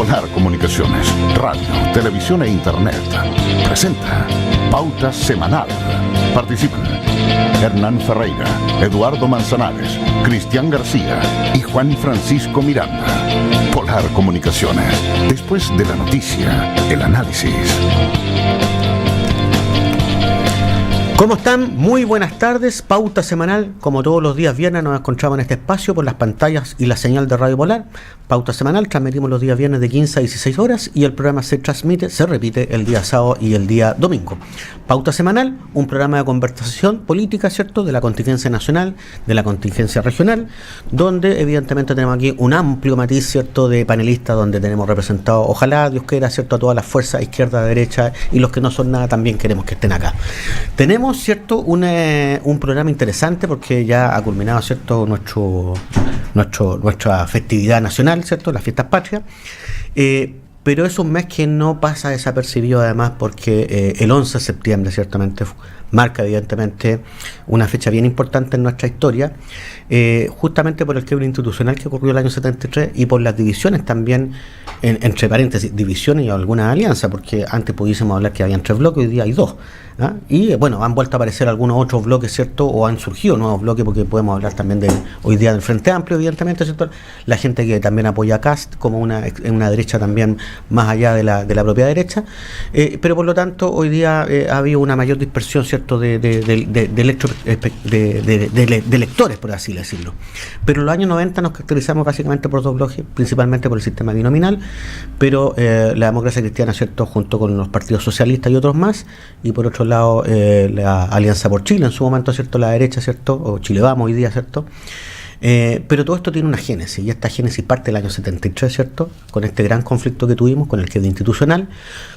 Polar Comunicaciones, radio, televisión e internet. Presenta Pauta Semanal. Participan Hernán Ferreira, Eduardo Manzanares, Cristian García y Juan Francisco Miranda. Polar Comunicaciones. Después de la noticia, el análisis. ¿Cómo están? Muy buenas tardes. Pauta Semanal, como todos los días viernes nos encontramos en este espacio por las pantallas y la señal de Radio Polar. Pauta Semanal, transmitimos los días viernes de 15 a 16 horas y el programa se repite el día sábado y el día domingo. Pauta Semanal, un programa de conversación política, ¿cierto?, de la contingencia nacional, de la contingencia regional, donde evidentemente tenemos aquí un amplio matiz, ¿cierto?, de panelistas, donde tenemos representados, ojalá Dios quiera, ¿cierto?, a todas las fuerzas, izquierda, derecha, y los que no son nada también queremos que estén acá. Tenemos, ¿cierto?, un programa interesante porque ya ha culminado, ¿cierto?, nuestra festividad nacional, ¿cierto?, las fiestas patrias, pero es un mes que no pasa desapercibido además porque el 11 de septiembre ciertamente marca evidentemente una fecha bien importante en nuestra historia, justamente por el quiebre institucional que ocurrió el año 73 y por las divisiones también, entre paréntesis, divisiones y algunas alianzas, porque antes pudiésemos hablar que habían 3 bloques, hoy día hay 2. ¿Ah? Y bueno, han vuelto a aparecer algunos otros bloques, ¿cierto? O han surgido nuevos bloques, porque podemos hablar también hoy día del Frente Amplio, evidentemente, ¿cierto? La gente que también apoya a Kast como una derecha también más allá de la propia derecha, pero por lo tanto hoy día ha habido una mayor dispersión, ¿cierto?, de electores, por así decirlo. Pero en los años 90 nos caracterizamos básicamente por 2 bloques, principalmente por el sistema binominal, pero la democracia cristiana, ¿cierto?, junto con los partidos socialistas y otros más, y por otro lado la Alianza por Chile en su momento, ¿cierto?, la derecha, ¿cierto?, o Chile Vamos hoy día, ¿cierto? Pero todo esto tiene una génesis, y esta génesis parte del año 73, ¿cierto?, con este gran conflicto que tuvimos, con el quiebre institucional,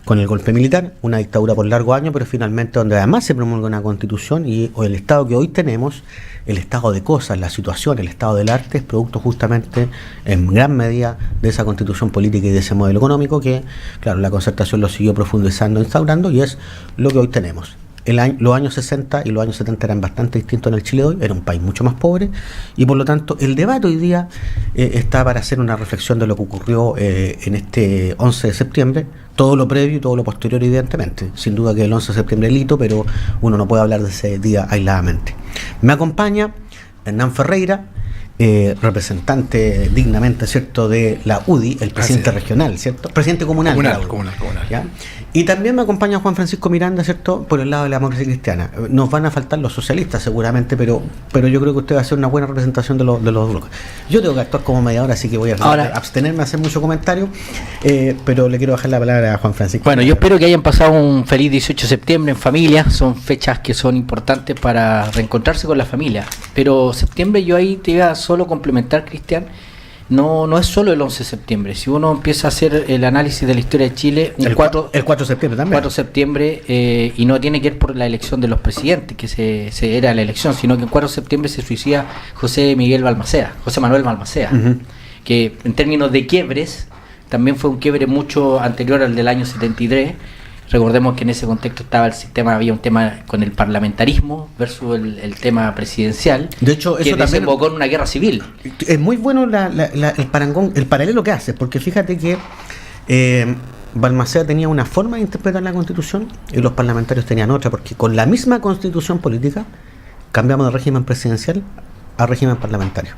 con el golpe militar, una dictadura por largos años, pero finalmente donde además se promulga una constitución, y el estado que hoy tenemos, el estado de cosas, la situación, el estado del arte, es producto justamente en gran medida de esa constitución política y de ese modelo económico que, claro, la Concertación lo siguió profundizando, instaurando, y es lo que hoy tenemos. Los años 60 y los años 70 eran bastante distintos en el Chile de hoy, era un país mucho más pobre, y por lo tanto el debate hoy día está para hacer una reflexión de lo que ocurrió en este 11 de septiembre, todo lo previo y todo lo posterior evidentemente. Sin duda que el 11 de septiembre es el hito, pero uno no puede hablar de ese día aisladamente. Me acompaña Hernán Ferreira, representante dignamente, ¿cierto?, de la UDI, el presidente regional, ¿cierto? Presidente comunal. Comunal. ¿Ya? Y también me acompaña Juan Francisco Miranda, ¿cierto?, por el lado de la democracia cristiana. Nos van a faltar los socialistas seguramente, pero yo creo que usted va a hacer una buena representación de los bloques. Yo tengo que actuar como mediador, así que voy a abstenerme a hacer mucho comentario, pero le quiero dejar la palabra a Juan Francisco. Bueno, yo espero que hayan pasado un feliz 18 de septiembre en familia. Son fechas que son importantes para reencontrarse con la familia, pero septiembre yo ahí te iba a solo complementar, Cristian. No es solo el 11 de septiembre. Si uno empieza a hacer el análisis de la historia de Chile, el 4 de septiembre también. 4 de septiembre, y no tiene que ver por la elección de los presidentes, que se era la elección, sino que el 4 de septiembre se suicida José Manuel Balmaceda, que en términos de quiebres, también fue un quiebre mucho anterior al del año 73. Recordemos que en ese contexto había un tema con el parlamentarismo versus el tema presidencial, de hecho, eso que desembocó en una guerra civil. Es muy bueno el paralelo que haces, porque fíjate que Balmaceda tenía una forma de interpretar la Constitución y los parlamentarios tenían otra, porque con la misma Constitución política cambiamos de régimen presidencial a régimen parlamentario.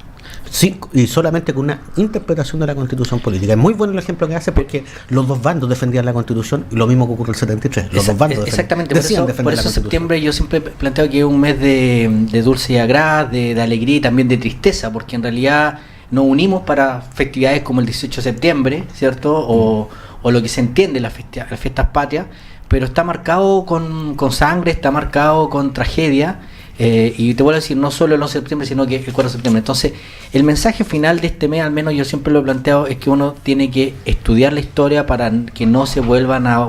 Sí, y solamente con una interpretación de la Constitución política. Es muy bueno el ejemplo que hace, porque los dos bandos defendían la Constitución, y lo mismo que ocurrió en el 73. Los dos bandos exactamente, por eso septiembre yo siempre planteo que es un mes de dulce y agrado, de alegría y también de tristeza, porque en realidad nos unimos para festividades como el 18 de septiembre, ¿cierto? O lo que se entiende las fiestas patrias, pero está marcado con sangre, está marcado con tragedia. Y te vuelvo a decir, no solo el 11 de septiembre, sino que el 4 de septiembre. Entonces, el mensaje final de este mes, al menos yo siempre lo he planteado, es que uno tiene que estudiar la historia para que no se vuelvan a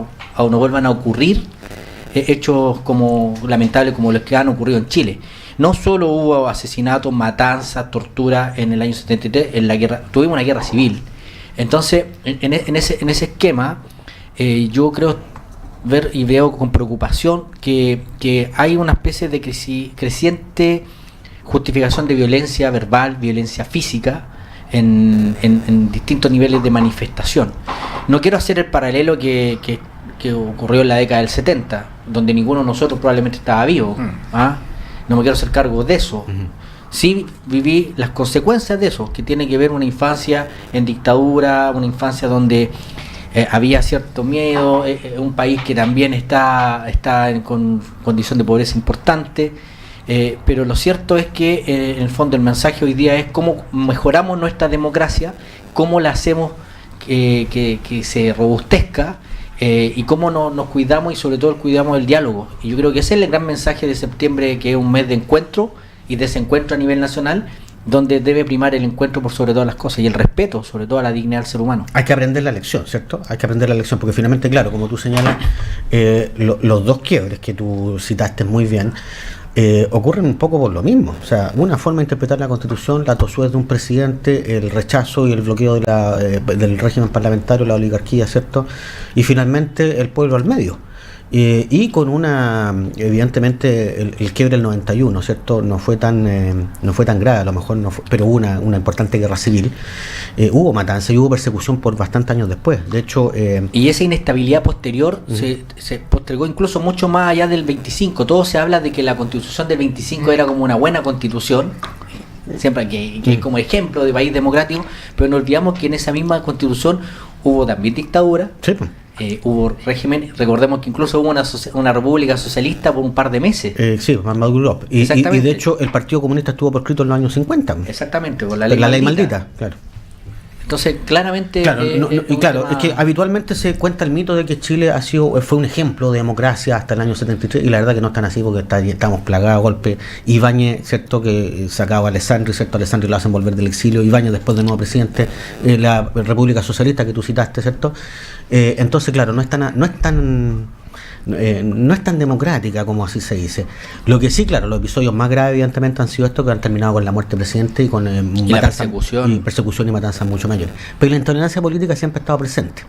ocurrir hechos como lamentables como los que han ocurrido en Chile. No solo hubo asesinatos, matanzas, tortura en el año 73, en la guerra, tuvimos una guerra civil. Entonces, en ese esquema, yo creo ver y veo con preocupación que hay una especie de creciente justificación de violencia verbal, violencia física en distintos niveles de manifestación. no quiero hacer el paralelo que ocurrió en la década del 70, donde ninguno de nosotros probablemente estaba vivo. No me quiero hacer cargo de eso. Sí viví las consecuencias de eso, que tiene que ver una infancia en dictadura, una infancia donde había cierto miedo, un país que también está con condición de pobreza importante, pero lo cierto es que en el fondo el mensaje hoy día es cómo mejoramos nuestra democracia, cómo la hacemos que se robustezca, y cómo nos cuidamos y sobre todo cuidamos el diálogo. Y yo creo que ese es el gran mensaje de septiembre, que es un mes de encuentro y desencuentro a nivel nacional, donde debe primar el encuentro por sobre todas las cosas y el respeto sobre todo a la dignidad del ser humano. Hay que aprender la lección, ¿cierto? Hay que aprender la lección, porque finalmente, claro, como tú señalas, los dos quiebres que tú citaste muy bien, ocurren un poco por lo mismo. O sea, una forma de interpretar la Constitución, la tosudez de un presidente, el rechazo y el bloqueo del régimen parlamentario, la oligarquía, ¿cierto? Y finalmente el pueblo al medio. Y con evidentemente el quiebre del 91, ¿cierto? No fue tan grave, a lo mejor no fue, pero hubo una importante guerra civil, hubo matanza y hubo persecución por bastantes años después. De hecho, y esa inestabilidad posterior se postergó incluso mucho más allá del 25. Todo se habla de que la Constitución del 25 era como una buena Constitución, siempre que como ejemplo de país democrático, pero no olvidamos que en esa misma Constitución hubo también dictadura. Sí, pues. Hubo régimen, recordemos que incluso hubo una república socialista por un par de meses. Sí, maduró. Y de hecho el Partido Comunista estuvo proscrito en los años 50. Exactamente, por la ley maldita, claro. Entonces, claramente... Claro, es que habitualmente se cuenta el mito de que Chile fue un ejemplo de democracia hasta el año 73, y la verdad que no es tan así, porque estamos plagados a golpe. Ibáñez, ¿cierto?, que sacaba a Alessandri, ¿cierto? Alessandri lo hacen volver del exilio, Ibáñez después de nuevo presidente, la República Socialista que tú citaste, ¿cierto? Entonces, claro, no es tan democrática como así se dice. Lo que sí, claro, los episodios más graves evidentemente han sido estos, que han terminado con la muerte del presidente y con persecución y matanzas mucho mayores. Pero la intolerancia política siempre ha estado presente.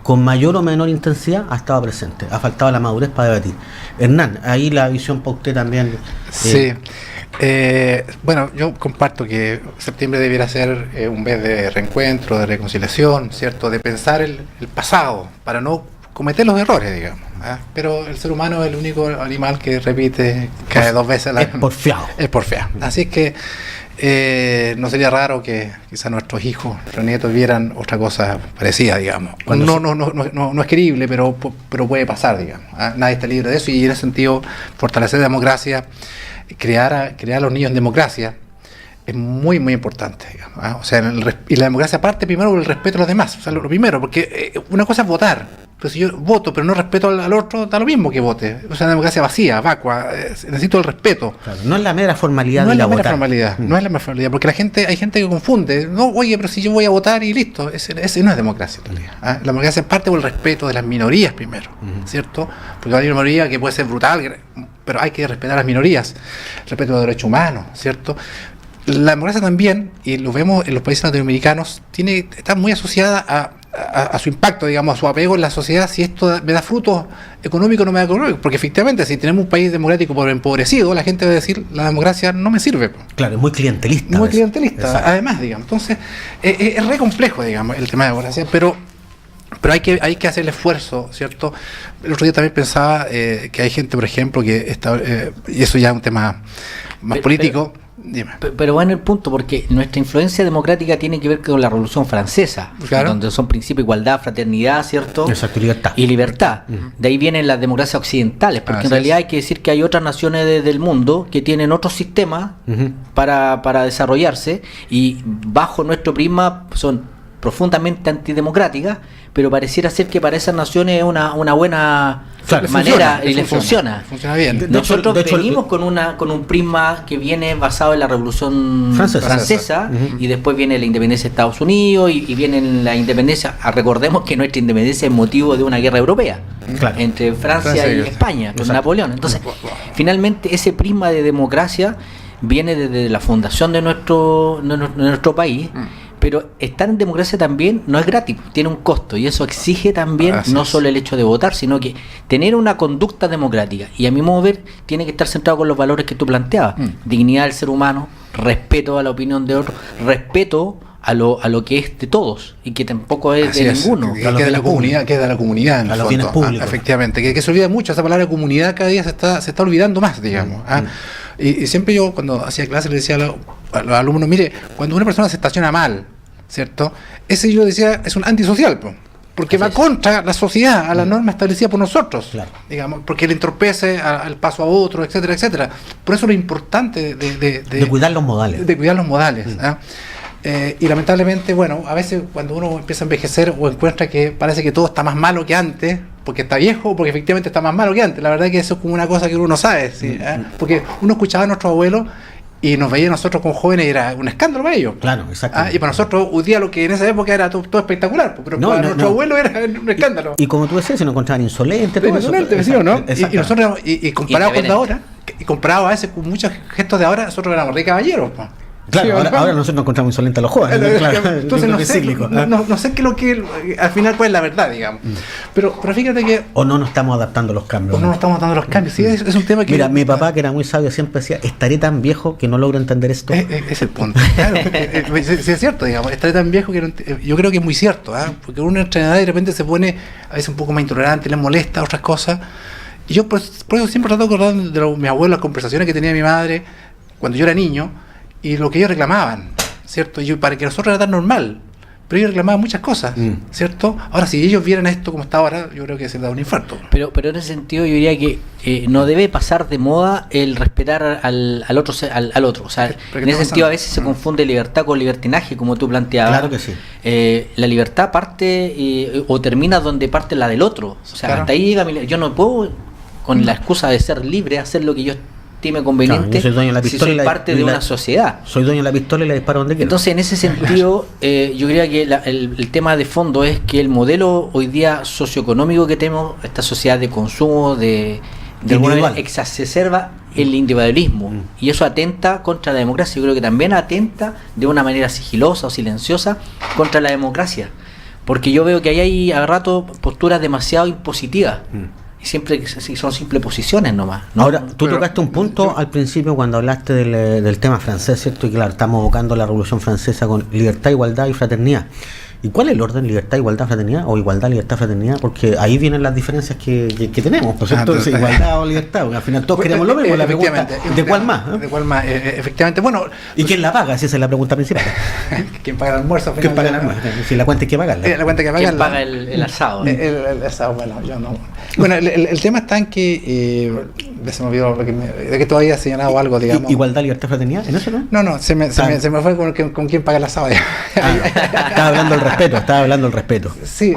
Con mayor o menor intensidad ha estado presente. Ha faltado la madurez para debatir. Hernán, ahí la visión para usted también. Sí. Bueno, yo comparto que septiembre debiera ser un mes de reencuentro, de reconciliación, ¿cierto? De pensar el pasado para no cometer los errores, digamos. Pero el ser humano es el único animal que repite cada 2 veces la... Es porfiado. Así es que no sería raro que quizás nuestros hijos, nuestros nietos vieran otra cosa parecida, digamos. No es creíble, pero puede pasar, digamos. Nadie está libre de eso, y en ese sentido fortalecer la democracia, crear a los niños en democracia es muy, muy importante, digamos. O sea, y la democracia parte primero por el respeto a los demás. O sea, lo primero, porque una cosa es votar. Pero si yo voto pero no respeto al otro, da lo mismo que vote. O sea, una democracia vacía, vacua. Necesito el respeto. Claro, no es la mera formalidad. No es la mera formalidad, porque hay gente que confunde. No, oye, pero si yo voy a votar y listo. Ese no es democracia en realidad. La democracia parte por el respeto de las minorías primero, ¿cierto? Porque hay una minoría que puede ser brutal, pero hay que respetar a las minorías. Respeto a los derechos humanos, ¿cierto? La democracia también, y lo vemos en los países latinoamericanos, está muy asociada a su impacto, digamos, a su apego en la sociedad. Si esto me da frutos económicos o no me da económicos, porque efectivamente si tenemos un país democrático pero empobrecido, la gente va a decir, la democracia no me sirve. Claro, es muy clientelista. Muy clientelista, además, digamos. Entonces, es re complejo, digamos, el tema de la democracia, pero hay que hacer el esfuerzo, ¿cierto? El otro día también pensaba que hay gente, por ejemplo, que está, y eso ya es un tema más político. Pero bueno, el punto, porque nuestra influencia democrática tiene que ver con la Revolución Francesa, claro, donde son principios de igualdad, fraternidad, ¿cierto? Exacto, y libertad. De ahí vienen las democracias occidentales, porque en realidad hay que decir que hay otras naciones del mundo que tienen otros sistemas para desarrollarse, y bajo nuestro prisma son profundamente antidemocráticas, pero pareciera ser que para esas naciones es una buena manera y les funciona. Funciona bien. Nosotros venimos con un prisma que viene basado en la Revolución Francesa y después viene la independencia de Estados Unidos y viene la independencia. Recordemos que nuestra independencia es motivo de una guerra europea entre Francia y España, con Napoleón. Entonces, finalmente ese prisma de democracia viene desde la fundación de nuestro país. Pero estar en democracia también no es gratis, tiene un costo, y eso exige también no solo el hecho de votar, sino que tener una conducta democrática. Y a mi modo de ver, tiene que estar centrado con los valores que tú planteabas: dignidad del ser humano, respeto a la opinión de otros, respeto a lo que es de todos y que tampoco es Así de es, ninguno. que es de la comunidad, que es de la comunidad en a el los bienes fondo. públicos. Efectivamente, que se olvida mucho esa palabra comunidad, cada día se está olvidando más, digamos. Y siempre yo cuando hacía clases le decía a los alumnos, mire, cuando una persona se estaciona mal, ¿cierto? Ese yo decía es un antisocial, porque va contra la sociedad, a la norma establecida por nosotros, claro, digamos, porque le entorpece al paso a otro, etcétera, etcétera. Por eso lo importante de cuidar los modales. De cuidar los modales. Y lamentablemente, bueno, a veces cuando uno empieza a envejecer o encuentra que parece que todo está más malo que antes, porque está viejo o porque efectivamente está más malo que antes, la verdad es que eso es como una cosa que uno no sabe, ¿sí? Porque uno escuchaba a nuestros abuelos y nos veía nosotros como jóvenes y era un escándalo para ellos. Claro, exacto. Y para nosotros hoy día lo que en esa época era todo espectacular, pero para nuestro abuelo era un escándalo. Y como tú decías, se nos encontraban insolentes, todo insolente, eso. ¿no? Y nosotros, y comparado con de ahora, y comparado a veces con muchos gestos de ahora, nosotros éramos de caballeros. Claro, ¿sí, ahora nosotros nos encontramos insolentes a los jóvenes. Claro, entonces no sé qué es lo que al final cuál es la verdad, digamos. Pero fíjate que... O no nos estamos adaptando a los cambios. O no nos estamos adaptando a los cambios. Sí, es un tema que... Mira, mi papá, que era muy sabio, siempre decía, estaré tan viejo que no logro entender esto. Es el punto. Claro, sí, es cierto, digamos. Estaré tan viejo que yo creo que es muy cierto, porque uno entra en edad y de repente se pone a veces un poco más intolerante, le molesta otras cosas. Y yo por eso siempre trato de acordar de mi abuelo, las conversaciones que tenía mi madre cuando yo era niño y lo que ellos reclamaban, ¿cierto? Y para que nosotros era tan normal, pero ellos reclamaban muchas cosas, ¿cierto? Ahora, si ellos vieran esto como está ahora, yo creo que se les da un infarto. Pero en ese sentido yo diría que no debe pasar de moda el respetar al otro. O sea, en ese sentido a veces se confunde libertad con libertinaje, como tú planteabas. Claro que sí. La libertad parte o termina donde parte la del otro. O sea, hasta ahí llega yo no puedo, con la excusa de ser libre, hacer lo que yo estime conveniente, claro, yo soy dueño de la pistola si soy parte de una sociedad. Soy dueño de la pistola y la disparo donde quiero. Entonces, en ese sentido, yo diría que el tema de fondo es que el modelo hoy día socioeconómico que tenemos, esta sociedad de consumo, de alguna manera exacerba el individualismo, y eso atenta contra la democracia. Yo creo que también atenta de una manera sigilosa o silenciosa contra la democracia, porque yo veo que ahí hay a rato posturas demasiado impositivas. Siempre son simples posiciones nomás, ¿no? Ahora, tú tocaste un punto al principio cuando hablaste del tema francés, ¿cierto? Y claro, estamos evocando la Revolución Francesa con libertad, igualdad y fraternidad. ¿Y cuál es el orden? ¿Libertad, igualdad, fraternidad? ¿O igualdad, libertad, fraternidad? Porque ahí vienen las diferencias que tenemos, ¿no? Entonces, igualdad o libertad, porque al final todos queremos lo mismo. La pregunta, ¿de cuál más? ¿De cuál más? Efectivamente, bueno... ¿Y quién la paga? Si esa es la pregunta principal. ¿Quién paga el almuerzo? ¿Quién paga el almuerzo? Si la cuenta hay que pagarla. La cuenta hay que pagarla. ¿Quién paga el asado? El asado, bueno, yo no... Bueno, el tema está en que... se me olvidó de que todavía señalaba algo, digamos... ¿Igualdad, libertad, fraternidad? ¿En eso no? No, se me fue con quién paga el asado. Estaba hablando del respeto, Sí,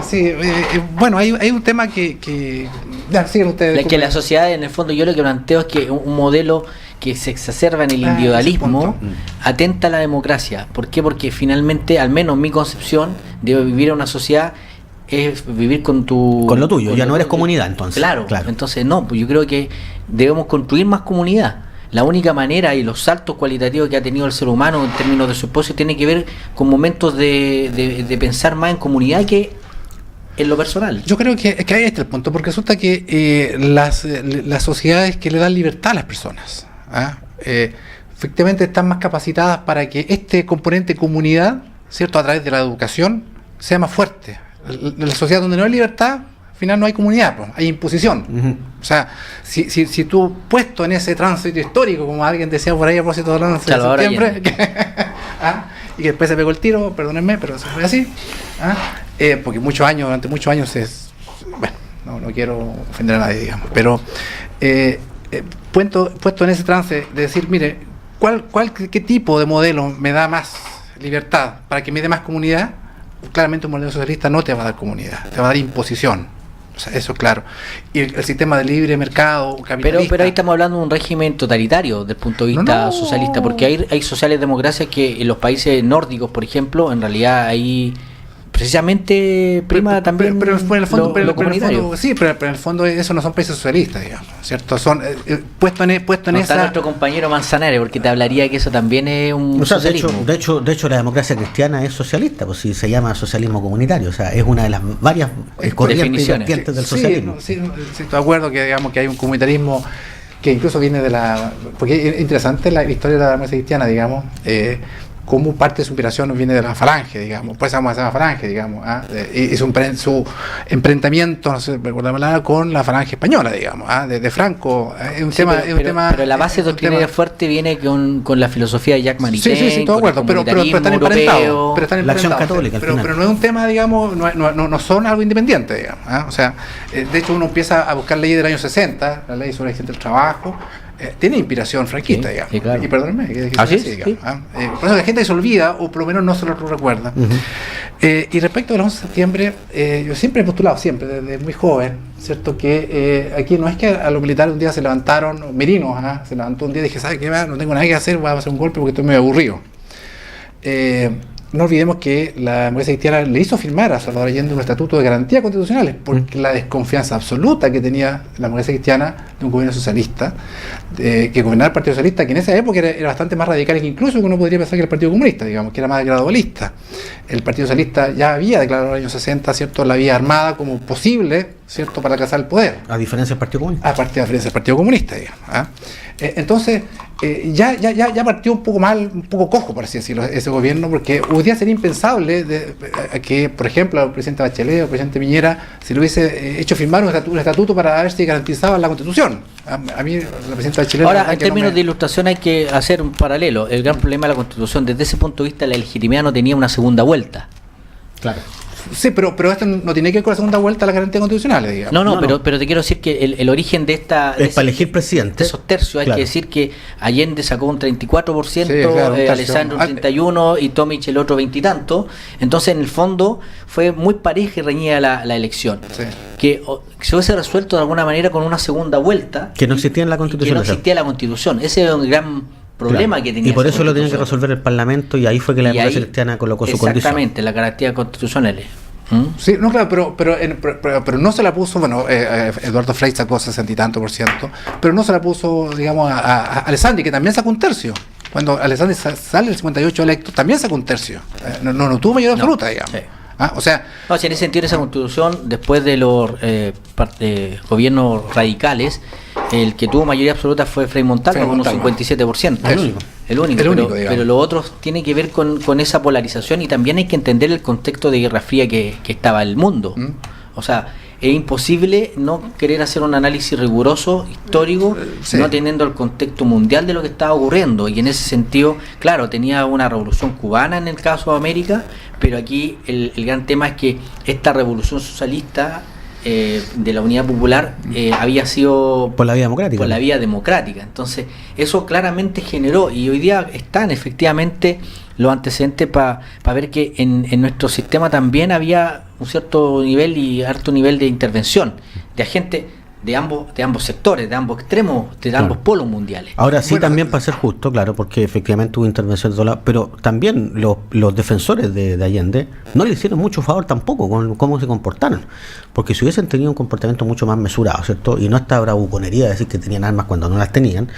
bueno, hay un tema que ya, siguen ustedes. Que la sociedad, en el fondo, yo lo que planteo es que un modelo que se exacerba en el individualismo atenta a la democracia. ¿Por qué? Porque finalmente, al menos mi concepción de vivir en una sociedad es vivir con lo tuyo, ya no eres comunidad, entonces. Claro. Entonces no, pues yo creo que debemos construir más comunidad. La única manera y los saltos cualitativos que ha tenido el ser humano en términos de su esposo tiene que ver con momentos de pensar más en comunidad que en lo personal. Yo creo que ahí está el punto, porque resulta que las sociedades que le dan libertad a las personas, efectivamente están más capacitadas para que este componente comunidad, ¿cierto?, a través de la educación, sea más fuerte. La sociedad donde no hay libertad, al final no hay comunidad, pues, hay imposición. O sea, si tú puesto en ese tránsito histórico, como alguien decía por ahí a propósito del 11 de septiembre, y que después se pegó el tiro, perdónenme, pero eso fue así, porque durante muchos años bueno, no quiero ofender a nadie, digamos, pero puesto en ese trance de decir, mire, ¿qué tipo de modelo me da más libertad para que me dé más comunidad? Claramente un modelo socialista no te va a dar comunidad, te va a dar imposición. O sea, eso es claro. Y el sistema de libre mercado capitalista... Pero ahí estamos hablando de un régimen totalitario desde el punto de vista socialista, porque hay sociales democracias que en los países nórdicos, por ejemplo, en realidad hay precisamente también pero en el fondo, lo comunitario. Pero en el fondo eso no son países socialistas, digamos, ¿cierto? Son puesto en esa... Está nuestro compañero Manzanares, porque te hablaría que eso también es un socialismo. De hecho la democracia cristiana es socialista, pues si se llama socialismo comunitario, o sea, es una de las varias corrientes del socialismo. Sí, estoy de acuerdo que digamos que hay un comunitarismo que incluso viene porque es interesante la historia de la democracia cristiana, digamos, cómo parte de su inspiración viene de la Falange, digamos, pues vamos a hacer la Falange, digamos, y su emprendimiento, no sé, recuerdo la palabra, con la Falange española, digamos, de Franco, es un tema, pero la base doctrinaria fuerte viene con la filosofía de Jacques Maritain. Sí, todo de acuerdo, pero están emparentados, la acción católica, pero no es un tema, digamos, no son algo independiente, digamos, o sea, de hecho uno empieza a buscar leyes del año 60, la ley sobre la gente del trabajo, tiene inspiración franquista, digamos. Sí, claro. Y perdónenme, que ¿Ah, sí? digamos, por eso la gente se olvida, o por lo menos no se lo recuerda. Y respecto al 11 de septiembre, yo siempre he postulado, desde muy joven, ¿cierto? Que aquí no es que a los militares un día se levantaron, Merino, se levantó un día y dije, ¿sabes qué? No tengo nada que hacer, voy a hacer un golpe porque estoy medio aburrido. No olvidemos que la democracia cristiana le hizo firmar a Salvador Allende un estatuto de garantías constitucionales, porque la desconfianza absoluta que tenía la democracia cristiana de un gobierno socialista, que gobernaba el Partido Socialista, que en esa época era bastante más radical que incluso uno podría pensar que el Partido Comunista, digamos, que era más gradualista. El Partido Socialista ya había declarado en los años 60, ¿cierto?, la vía armada como posible, ¿cierto?, para alcanzar el poder. A diferencia del Partido Comunista. A diferencia del Partido Comunista, digamos. Entonces, ya partió un poco mal, un poco cojo, por así decirlo, ese gobierno, porque hoy día sería impensable que, por ejemplo, al presidente Bachelet o al presidente Piñera se le hubiese hecho firmar un estatuto para ver si garantizaba la Constitución. A mí, la presidenta Bachelet... Ahora, en términos de ilustración hay que hacer un paralelo. El gran problema de la Constitución, desde ese punto de vista, la legitimidad no tenía una segunda vuelta. Claro. Sí, pero esto no tiene que ver con la segunda vuelta a las garantías constitucionales, digamos. No, pero te quiero decir que el origen de esta... Es para elegir presidente. De esos tercios, claro. Hay que decir que Allende sacó un 34%, sí, claro, Alessandro un 31% y Tomic el otro 20 y tanto. Entonces, en el fondo, fue muy pareja y reñida la elección. Sí. Que se hubiese resuelto de alguna manera con una segunda vuelta. Que no existía en la Constitución. Que no existía la Constitución. Ese es un gran problema, claro, que tenía. Y por eso lo tenía que resolver el Parlamento, y ahí fue que la democracia cristiana colocó su condición. Exactamente, las garantías constitucionales. Sí, no, claro, pero no se la puso, Eduardo Frei sacó 60 y tanto %, pero no se la puso, digamos, a Alessandri, que también sacó un tercio. Cuando Alessandri sale el 58 electo, también sacó un tercio. No tuvo mayoría absoluta, digamos. Sí. O sea, si en ese sentido esa constitución, después de los gobiernos radicales, el que tuvo mayoría absoluta fue Frei Montalva con un 57%. El único, pero lo otro tiene que ver con esa polarización, y también hay que entender el contexto de Guerra Fría que estaba el mundo. O sea, es imposible no querer hacer un análisis riguroso, histórico, no teniendo el contexto mundial de lo que estaba ocurriendo. Y en ese sentido, claro, tenía una revolución cubana en el caso de América, pero aquí el gran tema es que esta revolución socialista de la Unidad Popular había sido por la vía democrática. Por la vía democrática. Entonces, eso claramente generó, y hoy día están efectivamente los antecedentes para ver que en nuestro sistema también había un cierto nivel y harto nivel de intervención de agentes de ambos sectores, de ambos extremos, de ambos polos mundiales. Ahora sí, también para ser justo, claro, porque efectivamente hubo intervención de todos lados, pero también los defensores de Allende no le hicieron mucho favor tampoco con cómo se comportaron, porque si hubiesen tenido un comportamiento mucho más mesurado, ¿cierto? Y no esta bravuconería de decir que tenían armas cuando no las tenían,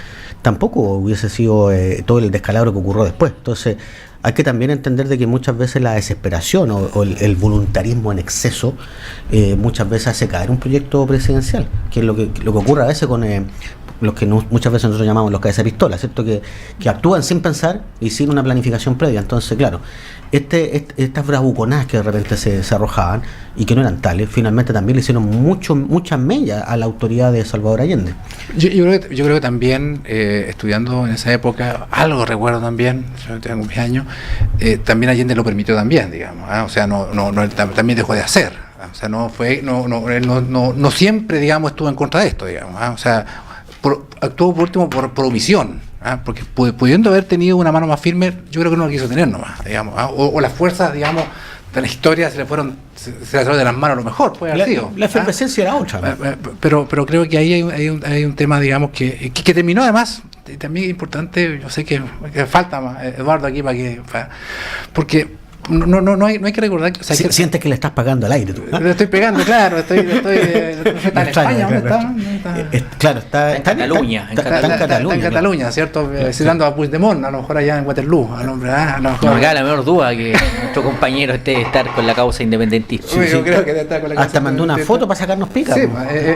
tampoco hubiese sido todo el descalabro que ocurrió después. Entonces, hay que también entender de que muchas veces la desesperación o el voluntarismo en exceso muchas veces hace caer un proyecto presidencial, que es lo que ocurre a veces con los que muchas veces nosotros llamamos los cabezas de pistola, ¿cierto? Que actúan sin pensar y sin una planificación previa. Entonces, claro, estas bravuconadas que de repente se arrojaban y que no eran tales, finalmente también le hicieron muchas mellas a la autoridad de Salvador Allende. Yo creo que también, estudiando en esa época, algo recuerdo también, yo tengo 10 años, también Allende lo permitió también, digamos, o sea, también dejó de hacer, o sea, no siempre, digamos, estuvo en contra de esto, digamos, o sea, actuó por último por omisión, porque pudiendo haber tenido una mano más firme, yo creo que no lo quiso tener nomás, digamos, o las fuerzas, digamos, de la historia se le salió de las manos a lo mejor, puede haber sido. La efervescencia era otra. Pero creo que ahí hay un tema, digamos, que terminó además, también es importante, yo sé que falta más, Eduardo aquí porque no hay que recordar que, o sea, sientes que le estás pagando al aire tú, ¿eh? Le estoy pegando, claro, está en España, ¿dónde está? Claro, está en Cataluña. Está en Cataluña, ¿cierto? Citando a Puigdemont, a lo mejor allá en Waterloo, a lo mejor. No me queda la menor duda que nuestro compañero esté estar con la causa independentista. Yo creo que debe estar con la causa. Hasta mandó una foto para sacarnos pica. Sí,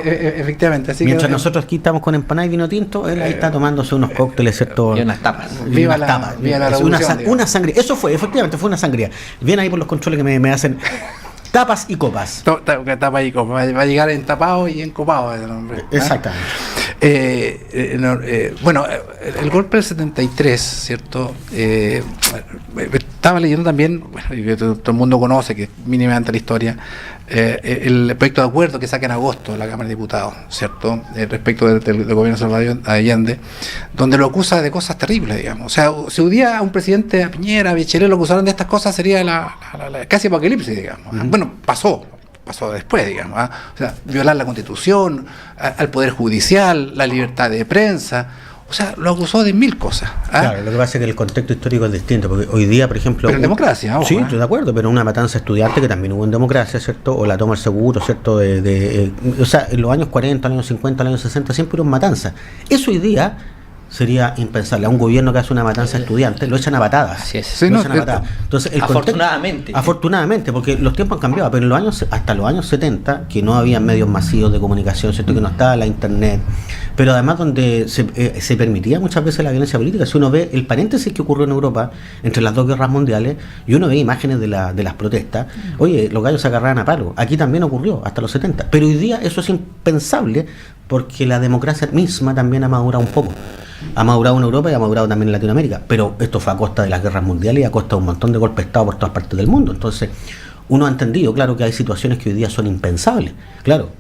efectivamente. Así mientras nosotros aquí estamos con empanada y vino tinto, él ahí está tomándose unos cócteles, ¿cierto? Y unas tapas. Viva la revolución. Una sangría. Eso fue, efectivamente, fue una sangría. Viene ahí por los controles que me hacen tapas y copas. Tapas y copas. Va a llegar entapado y encopado el hombre. Exactamente. Bueno, el golpe del 73, ¿cierto? Estaba leyendo también, bueno, todo el mundo conoce, que mínimamente la historia, el proyecto de acuerdo que saca en agosto de la Cámara de Diputados, ¿cierto? Respecto del gobierno de Salvador Allende, donde lo acusa de cosas terribles, digamos. O sea, si un día a un presidente, a Piñera, a Bachelet, lo acusaron de estas cosas, sería la casi apocalipsis, digamos. Bueno, pasó después, digamos, ¿eh? O sea, violar la Constitución, al Poder Judicial, la libertad de prensa, o sea, lo acusó de 1000 cosas. ¿Eh? Claro, lo que pasa es que el contexto histórico es distinto, porque hoy día, por ejemplo... Pero en democracia, ojo, sí, estoy de acuerdo, pero una matanza estudiante que también hubo en democracia, ¿cierto? O la toma del seguro, ¿cierto? O sea, en los años 40, los años 50, los años 60, siempre hubo matanzas. Eso hoy día sería impensable. A un gobierno que hace una matanza estudiante lo echan a patadas. Así es. Sí, lo echan a patadas. Entonces, afortunadamente, porque los tiempos han cambiado, pero en los años, hasta los años 70, que no había medios masivos de comunicación, ¿cierto? Que no estaba la internet, pero además donde se permitía muchas veces la violencia política. Si uno ve el paréntesis que ocurrió en Europa entre las dos guerras mundiales y uno ve imágenes de las protestas, oye, los gallos se agarraban a palo. Aquí también ocurrió, hasta los 70. Pero hoy día eso es impensable porque la democracia misma también ha madurado un poco. Ha madurado en Europa y ha madurado también en Latinoamérica, pero esto fue a costa de las guerras mundiales y a costa de un montón de golpes de Estado por todas partes del mundo. Entonces, uno ha entendido, claro, que hay situaciones que hoy día son impensables, claro,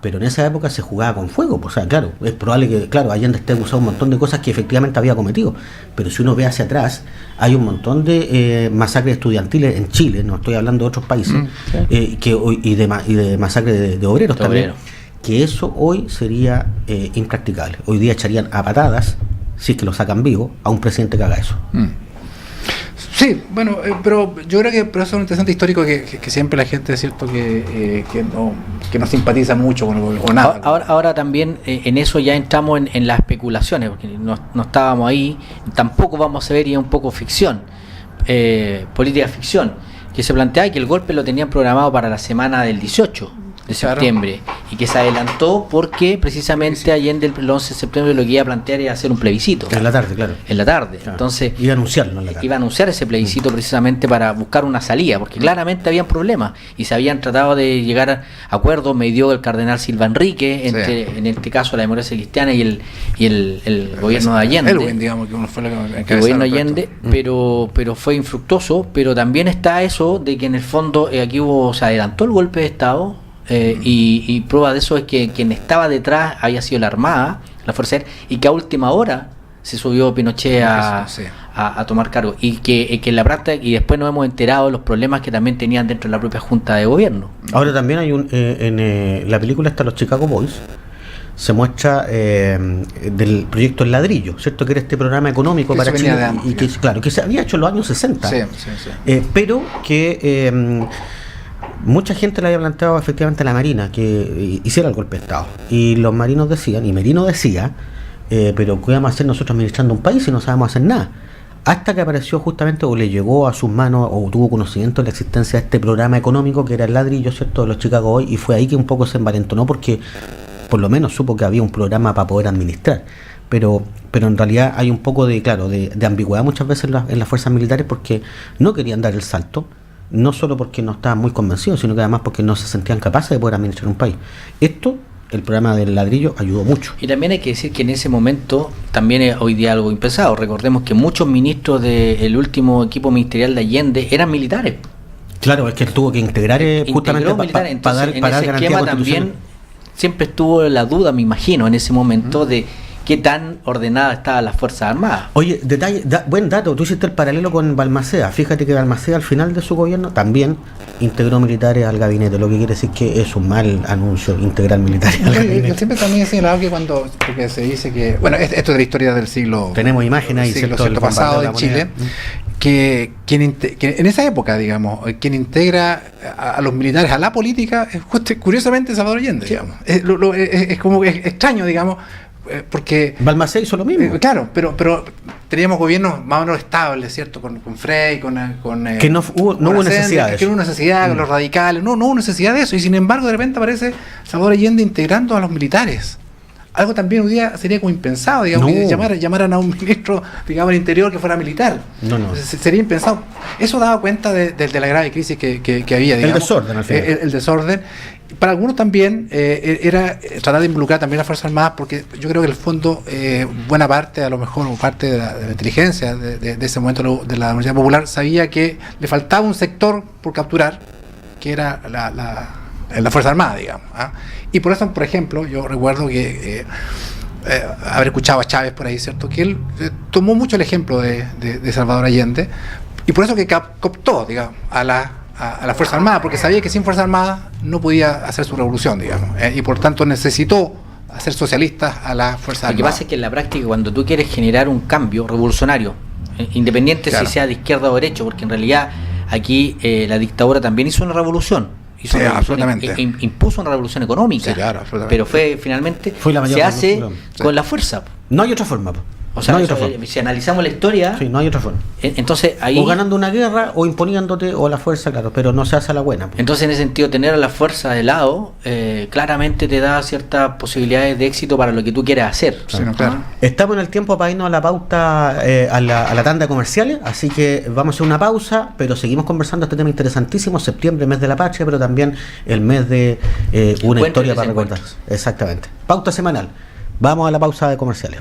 pero en esa época se jugaba con fuego, pues, o sea, claro, es probable que, claro, Allende esté acusado un montón de cosas que efectivamente había cometido, pero si uno ve hacia atrás, hay un montón de masacres estudiantiles en Chile, no estoy hablando de otros países, y de masacres de obreros también. Que eso hoy sería impracticable. Hoy día echarían a patadas, si es que lo sacan vivo, a un presidente que haga eso. Sí, bueno, pero yo creo que pero eso es un antecedente histórico que siempre la gente es cierto que no simpatiza mucho con o nada. Ahora también en eso ya entramos en las especulaciones, porque no estábamos ahí, tampoco vamos a ver, y es un poco ficción, política ficción, que se plantea que el golpe lo tenían programado para la semana del 18 de septiembre, y que se adelantó porque precisamente Allende el 11 de septiembre lo que iba a plantear era hacer un plebiscito. En la tarde, claro. En la tarde. Claro. Entonces, iba a anunciarlo en la tarde. Iba a anunciar ese plebiscito precisamente para buscar una salida, porque claramente habían problemas y se habían tratado de llegar a acuerdos. Medió el cardenal Silva Enrique, en este caso la democracia cristiana y el gobierno de Allende. Digamos, que uno fue el gobierno de Allende, pero fue infructuoso. Pero también está eso de que en el fondo aquí se adelantó el golpe de Estado. Y prueba de eso es que quien estaba detrás había sido la Armada, la Fuerza Aérea, y que a última hora se subió Pinochet a tomar cargo, y que en la práctica, y después nos hemos enterado de los problemas que también tenían dentro de la propia Junta de Gobierno. Ahora también hay en la película está los Chicago Boys, se muestra del proyecto El Ladrillo, ¿cierto? Que era este programa económico para Chile y que, claro, que se había hecho en los años 60, pero que mucha gente le había planteado efectivamente a la Marina que hiciera el golpe de Estado, y los marinos decían, y Merino decía, pero ¿qué vamos a hacer nosotros administrando un país si no sabemos hacer nada? Hasta que apareció justamente, o le llegó a sus manos, o tuvo conocimiento de la existencia de este programa económico que era El Ladrillo, ¿cierto?, de los Chicago Boys, y fue ahí que un poco se envalentonó, porque por lo menos supo que había un programa para poder administrar. Pero en realidad hay un poco de ambigüedad muchas veces en las fuerzas militares, porque no querían dar el salto, no solo porque no estaban muy convencidos, sino que además porque no se sentían capaces de poder administrar un país. El programa del Ladrillo ayudó mucho. Y también hay que decir que en ese momento también es hoy día algo impensado. Recordemos que muchos ministros del último equipo ministerial de Allende eran militares. Claro, es que él tuvo que integrar justamente para dar garantía también siempre estuvo la duda, me imagino, en ese momento de qué tan ordenada estaban las Fuerzas Armadas. Oye, buen dato, tú hiciste el paralelo con Balmaceda. Fíjate que Balmaceda al final de su gobierno también integró militares al gabinete, lo que quiere decir que es un mal anuncio integrar militares al gabinete. Yo siempre también he señalado que porque se dice que, bueno, esto es de la historia del siglo... Tenemos imágenes ahí, siglo pasado en Chile, que en esa época, digamos, quien integra a los militares a la política es curiosamente Salvador Allende, digamos. Es como extraño, digamos, porque Balmaceda hizo lo mismo. Claro, pero teníamos gobiernos más o menos estables, ¿cierto? Con Frey, que no hubo necesidad de eso. Que no hubo necesidad, con los radicales, no hubo necesidad de eso. Y sin embargo, de repente aparece Salvador Allende integrando a los militares. Algo también hoy día sería como impensado, digamos, que llamaran a un ministro, digamos, del interior que fuera militar. No. Sería impensado. Eso daba cuenta de la grave crisis que había, digamos. El desorden, al final. El desorden. Para algunos también era tratar de involucrar también a las Fuerzas Armadas, porque yo creo que en el fondo buena parte, a lo mejor, o parte de la inteligencia de ese momento de la Universidad Popular sabía que le faltaba un sector por capturar, que era la Fuerza Armada, digamos. Y por eso, por ejemplo, yo recuerdo que haber escuchado a Chávez por ahí, ¿cierto? Que él tomó mucho el ejemplo de Salvador Allende, y por eso que cooptó, digamos, a la Fuerza Armada, porque sabía que sin Fuerza Armada no podía hacer su revolución, digamos, y por tanto necesitó hacer socialistas a la Fuerza Armada. Lo que pasa es que en la práctica, cuando tú quieres generar un cambio revolucionario, independiente si sea de izquierda o derecha, porque en realidad aquí la dictadura también hizo una revolución. Absolutamente. Impuso una revolución económica, sí, claro, pero finalmente se hace con la fuerza. No hay otra forma. O sea, si analizamos la historia, no hay otra forma. Entonces ahí, o ganando una guerra o imponiéndote, o la fuerza, claro, pero no se hace a la buena. Entonces, en ese sentido, tener a la fuerza de lado claramente te da ciertas posibilidades de éxito para lo que tú quieras hacer. Claro. Estamos en el tiempo para irnos a la pauta, a la tanda de comerciales, así que vamos a hacer una pausa, pero seguimos conversando este tema interesantísimo. Septiembre, mes de la patria, pero también el mes de una historia para recordar. Exactamente. Pauta semanal. Vamos a la pausa de comerciales.